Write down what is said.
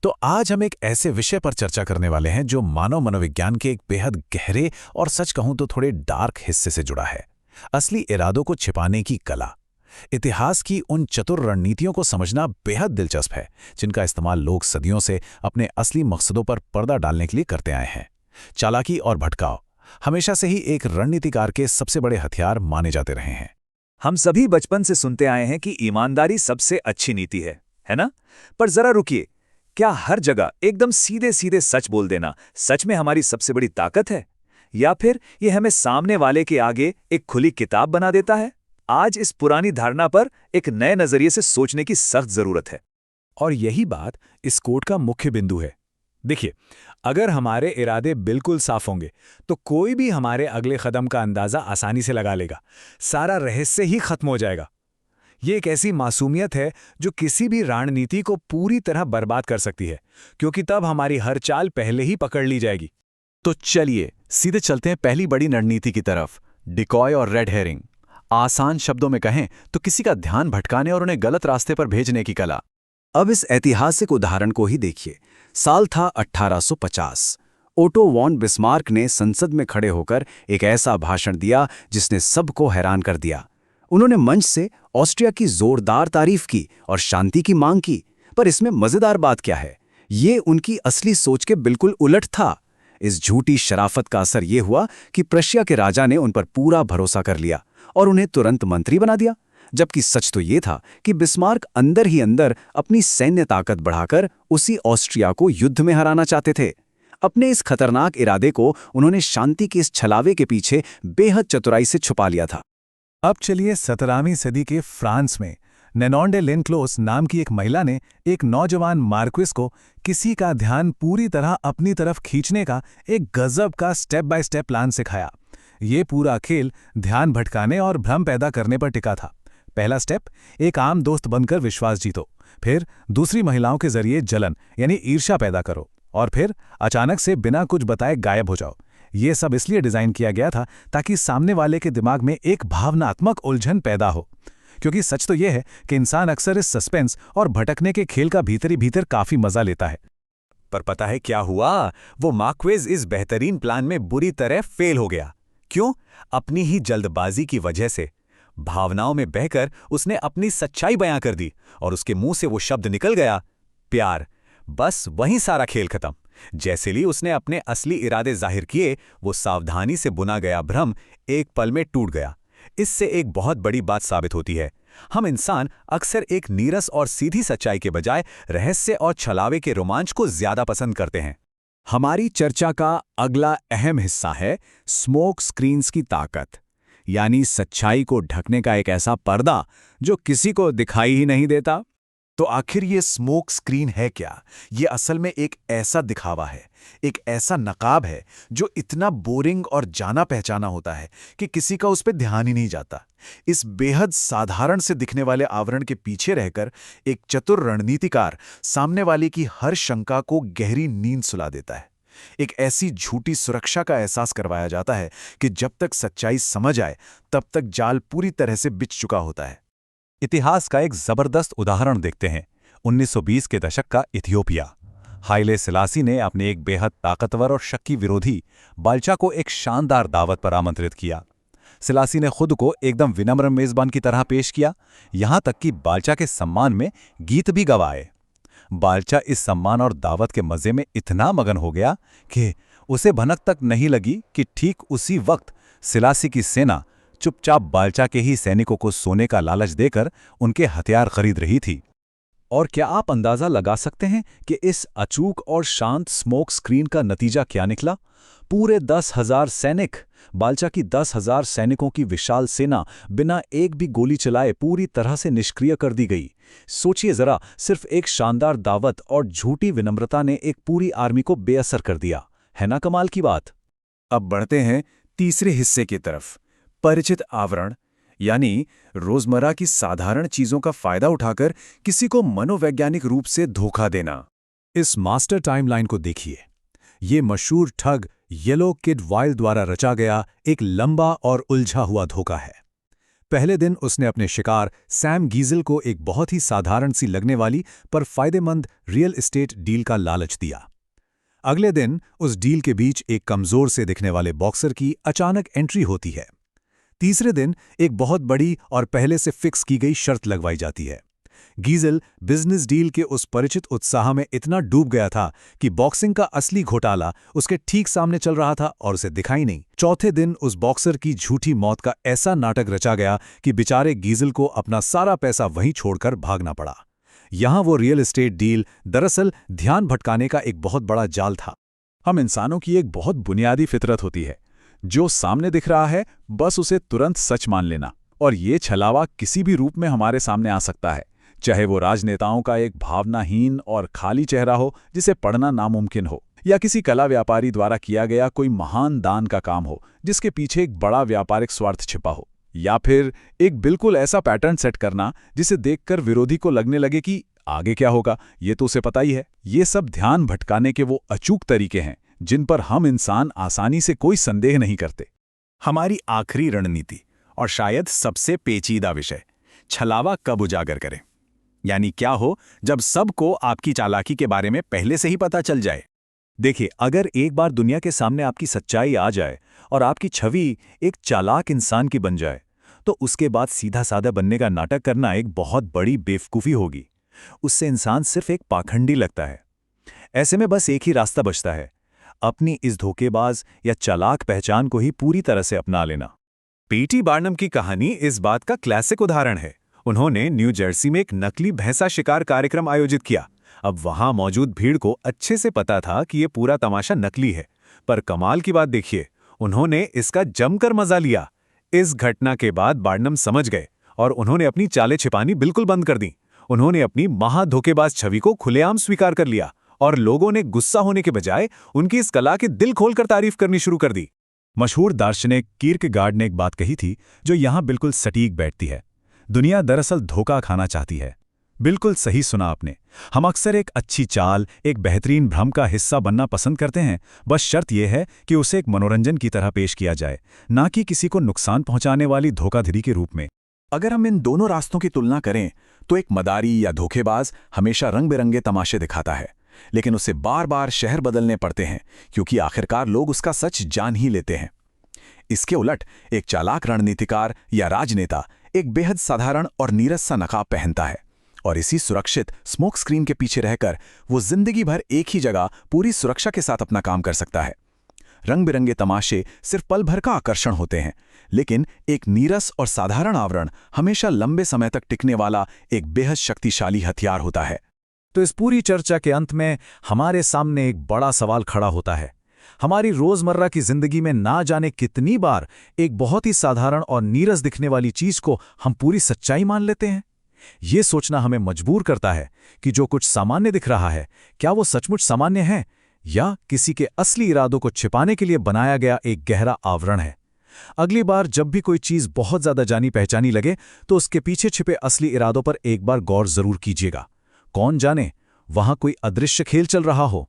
तो आज हम एक ऐसे विषय पर चर्चा करने वाले हैं जो मानव मनोविज्ञान के एक बेहद गहरे और सच कहूं तो थोड़े डार्क हिस्से से जुड़ा है। असली इरादों को छिपाने की कला। इतिहास की उन चतुर रणनीतियों को समझना बेहद दिलचस्प है जिनका इस्तेमाल लोग सदियों से अपने असली मकसदों पर पर्दा डालने के लिए करते आए हैं। चालाकी और भटकाव हमेशा से ही एक रणनीतिकार के सबसे बड़े हथियार माने जाते रहे हैं। हम सभी बचपन से सुनते आए हैं कि ईमानदारी सबसे अच्छी नीति है ना? पर जरा रुकिए, क्या हर जगह एकदम सीधे सीधे सच बोल देना सच में हमारी सबसे बड़ी ताकत है? या फिर ये हमें सामने वाले के आगे एक खुली किताब बना देता है? आज इस पुरानी धारणा पर एक नए नजरिए से सोचने की सख्त जरूरत है। और यही बात इस कोड का मुख्य बिंदु है। देखिए, अगर हमारे इरादे बिल्कुल साफ होंगे तो कोई भी हमारे अगले कदम का अंदाजा आसानी से लगा लेगा। सारा रहस्य ही खत्म हो जाएगा। ये एक ऐसी मासूमियत है जो किसी भी रणनीति को पूरी तरह बर्बाद कर सकती है, क्योंकि तब हमारी हर चाल पहले ही पकड़ ली जाएगी। तो चलिए सीधे चलते हैं पहली बड़ी रणनीति की तरफ, डिकॉय और रेड हेरिंग। आसान शब्दों में कहें तो किसी का ध्यान भटकाने और उन्हें गलत रास्ते पर भेजने की कला। अब इस ऐतिहासिक उदाहरण को ही देखिए। साल था 1850। ओटो वॉन बिस्मार्क ने संसद में खड़े होकर एक ऐसा भाषण दिया जिसने सबको हैरान कर दिया। उन्होंने मंच से ऑस्ट्रिया की जोरदार तारीफ की और शांति की मांग की। पर इसमें मजेदार बात क्या है? ये उनकी असली सोच के बिल्कुल उलट था। इस झूठी शराफत का असर ये हुआ कि प्रशिया के राजा ने उन पर पूरा भरोसा कर लिया और उन्हें तुरंत मंत्री बना दिया। जबकि सच तो ये था कि बिस्मार्क अंदर ही अंदर अपनी सैन्य ताकत बढ़ाकर उसी ऑस्ट्रिया को युद्ध में हराना चाहते थे। अपने इस खतरनाक इरादे को उन्होंने शांति के इस छलावे के पीछे बेहद चतुराई से छुपा लिया था। अब चलिए 17वीं सदी के फ्रांस में नेनॉन डे लेनक्लोस नाम की एक महिला ने एक नौजवान मार्क्विस को किसी का ध्यान पूरी तरह अपनी तरफ खींचने का एक गजब का स्टेप बाय स्टेप प्लान सिखाया। ये पूरा खेल ध्यान भटकाने और भ्रम पैदा करने पर टिका था। पहला स्टेप, एक आम दोस्त बनकर विश्वास जीतो। फिर दूसरी महिलाओं के जरिए जलन यानी ईर्ष्या पैदा करो। और फिर अचानक से बिना कुछ बताए गायब हो जाओ। ये सब इसलिए डिजाइन किया गया था ताकि सामने वाले के दिमाग में एक भावनात्मक उलझन पैदा हो। क्योंकि सच तो यह है कि इंसान अक्सर इस सस्पेंस और भटकने के खेल का भीतरी भीतर काफी मजा लेता है। पर पता है क्या हुआ? वो मार्क्वेज इस बेहतरीन प्लान में बुरी तरह फेल हो गया। क्यों? अपनी ही जल्दबाजी की वजह से। भावनाओं में बहकर उसने अपनी सच्चाई बयां कर दी और उसके मुंह से वो शब्द निकल गया, प्यार। बस वहीं सारा खेल खत्म। जैसे ही उसने अपने असली इरादे जाहिर किए, वो सावधानी से बुना गया भ्रम एक पल में टूट गया। इससे एक बहुत बड़ी बात साबित होती है। हम इंसान अक्सर एक नीरस और सीधी सच्चाई के बजाय रहस्य और छलावे के रोमांच को ज्यादा पसंद करते हैं। हमारी चर्चा का अगला अहम हिस्सा है स्मोक स्क्रीन्स की ताकत, यानी सच्चाई को ढकने का एक ऐसा पर्दा जो किसी को दिखाई ही नहीं देता। तो आखिर ये स्मोक स्क्रीन है क्या? ये असल में एक ऐसा दिखावा है, एक ऐसा नकाब है जो इतना बोरिंग और जाना पहचाना होता है कि किसी का उस पर ध्यान ही नहीं जाता। इस बेहद साधारण से दिखने वाले आवरण के पीछे रहकर एक चतुर रणनीतिकार सामने वाले की हर शंका को गहरी नींद सुला देता है। एक ऐसी झूठी सुरक्षा का एहसास करवाया जाता है कि जब तक सच्चाई समझ आए तब तक जाल पूरी तरह से बिछ चुका होता है। इतिहास का एक जबरदस्त उदाहरण देखते हैं। 1920 के दशक का इथियोपिया। हाइले सेलासी ने अपने एक बेहद ताकतवर और शक्की विरोधी बाल्चा को एक शानदार दावत पर आमंत्रित किया। सेलासी ने खुद को एकदम विनम्र मेजबान की तरह पेश किया, यहां तक कि बाल्चा के सम्मान में गीत भी गवाए। बाल्चा इस सम्मान और दावत के मजे में इतना मगन हो गया कि उसे भनक तक नहीं लगी कि ठीक उसी वक्त सेलासी की सेना चुपचाप बाल्चा के ही सैनिकों को सोने का लालच देकर उनके हथियार खरीद रही थी। और क्या आप अंदाजा लगा सकते हैं कि इस अचूक और शांत स्मोक स्क्रीन का नतीजा क्या निकला? पूरे 10,000 सैनिक, बाल्चा की 10,000 सैनिकों की विशाल सेना बिना एक भी गोली चलाए पूरी तरह से निष्क्रिय कर दी गई। सोचिए जरा, सिर्फ एक शानदार दावत और झूठी विनम्रता ने एक पूरी आर्मी को बेअसर कर दिया। है ना कमाल की बात? अब बढ़ते हैं तीसरे हिस्से की तरफ, परिचित आवरण, यानी रोजमर्रा की साधारण चीजों का फायदा उठाकर किसी को मनोवैज्ञानिक रूप से धोखा देना। इस मास्टर टाइमलाइन को देखिए। ये मशहूर ठग येलो किड वाइल्ड द्वारा रचा गया एक लंबा और उलझा हुआ धोखा है। पहले दिन उसने अपने शिकार सैम गीजल को एक बहुत ही साधारण सी लगने वाली पर फायदेमंद रियल एस्टेट डील का लालच दिया। अगले दिन उस डील के बीच एक कमजोर से दिखने वाले बॉक्सर की अचानक एंट्री होती है। तीसरे दिन एक बहुत बड़ी और पहले से फिक्स की गई शर्त लगवाई जाती है। गीजल बिजनेस डील के उस परिचित उत्साह में इतना डूब गया था कि बॉक्सिंग का असली घोटाला उसके ठीक सामने चल रहा था और उसे दिखाई नहीं। चौथे दिन उस बॉक्सर की झूठी मौत का ऐसा नाटक रचा गया कि बेचारे गीजल को अपना सारा पैसा वहीं छोड़कर भागना पड़ा। यहां वो रियल एस्टेट डील दरअसल ध्यान भटकाने का एक बहुत बड़ा जाल था। हम इंसानों की एक बहुत बुनियादी फितरत होती है, जो सामने दिख रहा है बस उसे तुरंत सच मान लेना, और ये छलावा किसी भी रूप में हमारे सामने आ सकता है, चाहे वो राजनेताओं का एक भावनाहीन और खाली चेहरा हो जिसे पढ़ना नामुमकिन हो, या किसी कला व्यापारी द्वारा किया गया कोई महान दान का काम हो जिसके पीछे एक बड़ा व्यापारिक स्वार्थ छिपा हो, या फिर एक बिल्कुल ऐसा पैटर्न सेट करना जिसे देखकर विरोधी को लगने लगे कि आगे क्या होगा ये तो उसे पता ही है। ये सब ध्यान भटकाने के वो अचूक तरीके हैं जिन पर हम इंसान आसानी से कोई संदेह नहीं करते। हमारी आखिरी रणनीति और शायद सबसे पेचीदा विषय, छलावा कब उजागर करें, यानी क्या हो जब सबको आपकी चालाकी के बारे में पहले से ही पता चल जाए। देखिए, अगर एक बार दुनिया के सामने आपकी सच्चाई आ जाए और आपकी छवि एक चालाक इंसान की बन जाए, तो उसके बाद सीधा साधा बनने का नाटक करना एक बहुत बड़ी बेवकूफ़ी होगी। उससे इंसान सिर्फ एक पाखंडी लगता है। ऐसे में बस एक ही रास्ता बचता है, अपनी इस धोखेबाज या चालाक पहचान को ही पूरी तरह से अपना लेना। पीटी बार्नम की कहानी इस बात का क्लासिक उदाहरण है। उन्होंने न्यू जर्सी में एक नकली भैंसा शिकार कार्यक्रम आयोजित किया। अब वहां मौजूद भीड़ को अच्छे से पता था कि यह पूरा तमाशा नकली है, पर कमाल की बात देखिए, उन्होंने इसका जमकर मजा लिया। इस घटना के बाद बार्नम समझ गए और उन्होंने अपनी चालें छिपानी बिल्कुल बंद कर दी। उन्होंने अपनी महा धोखेबाज छवि को खुलेआम स्वीकार कर लिया और लोगों ने गुस्सा होने के बजाय उनकी इस कला की दिल खोलकर तारीफ करनी शुरू कर दी। मशहूर दार्शनिक कीर्केगार्ड ने एक बात कही थी जो यहां बिल्कुल सटीक बैठती है। दुनिया दरअसल धोखा खाना चाहती है। बिल्कुल सही सुना आपने। हम अक्सर एक अच्छी चाल, एक बेहतरीन भ्रम का हिस्सा बनना पसंद करते हैं, बस शर्त यह है कि उसे एक मनोरंजन की तरह पेश किया जाए, ना कि किसी को नुकसान पहुंचाने वाली धोखाधड़ी के रूप में। अगर हम इन दोनों रास्तों की तुलना करें तो एक मदारी या धोखेबाज हमेशा रंग बिरंगे तमाशे दिखाता है, लेकिन उसे बार बार शहर बदलने पड़ते हैं क्योंकि आखिरकार लोग उसका सच जान ही लेते हैं। इसके उलट एक चालाक रणनीतिकार या राजनेता एक बेहद साधारण और नीरस सा नकाब पहनता है और इसी सुरक्षित स्मोक स्क्रीन के पीछे रहकर वो जिंदगी भर एक ही जगह पूरी सुरक्षा के साथ अपना काम कर सकता है। रंग बिरंगे तमाशे सिर्फ पल भर का आकर्षण होते हैं, लेकिन एक नीरस और साधारण आवरण हमेशा लंबे समय तक टिकने वाला एक बेहद शक्तिशाली हथियार होता है। तो इस पूरी चर्चा के अंत में हमारे सामने एक बड़ा सवाल खड़ा होता है। हमारी रोजमर्रा की जिंदगी में ना जाने कितनी बार एक बहुत ही साधारण और नीरस दिखने वाली चीज को हम पूरी सच्चाई मान लेते हैं। ये सोचना हमें मजबूर करता है कि जो कुछ सामान्य दिख रहा है, क्या वो सचमुच सामान्य है या किसी के असली इरादों को छिपाने के लिए बनाया गया एक गहरा आवरण है। अगली बार जब भी कोई चीज बहुत ज्यादा जानी पहचानी लगे तो उसके पीछे छिपे असली इरादों पर एक बार गौर जरूर कीजिएगा। कौन जाने वहां कोई अदृश्य खेल चल रहा हो।